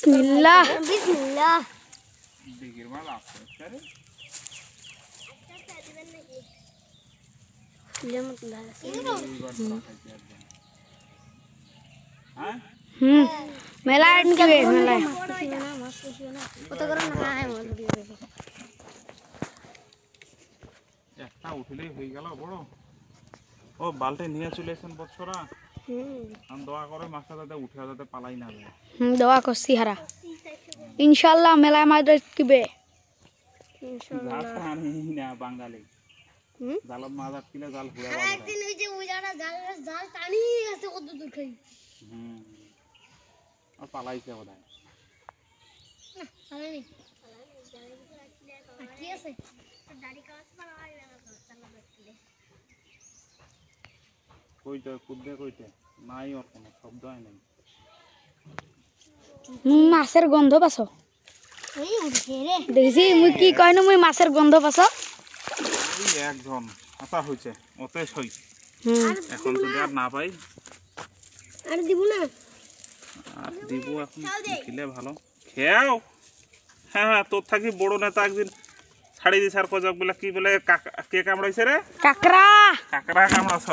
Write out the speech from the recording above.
বিসমিল্লাহ বিসমিল্লাহ দিগির মাল আছে করে লেমন দাও হ্যাঁ মেলায় নিবে মেলায় কত করে না হয় মল দিবে একটা উঠলেই হয়ে গেল বড় ও বালতি নিয়ে চলে এসেন বছরা আমি দোয়া করে মাছটা যাতে উঠে যাতে পালাই না যায় দোয়া করছি হারা ইনশাআল্লাহ মেলায় মাছ দিবে জাল টানি না বাঙালি জালত মাছ আটকিলে জাল ঘুরে একদিন ওই যে ওই জায়গা জাল টানি গেছে কত দূর খাই আর পালাইছে বোধহয় পালানি কি আছে দাড়ি কাজ পালা হয় না চালা দেখলে কইতে কুদে কইতে নাই ওর কোনো শব্দ হয় নাই মাছের গন্ধ পাছ ওই উঠে রে দেখছি মুই কি কইনো মুই মাছের গন্ধ পাছ ওই একজন আশা হয়েছে ওতে সই হুম এখন যদি আর না পাই আর দিব না আর দিব এখন খেলে ভালো খেয়াও হ্যাঁ হ্যাঁ তোর থাকি বড় নেতা একদিন ছাড়ি দিস আর কজক বলে কি বলে কে কামড়াইছে রে কাকড়া কাকড়া কামড়াছ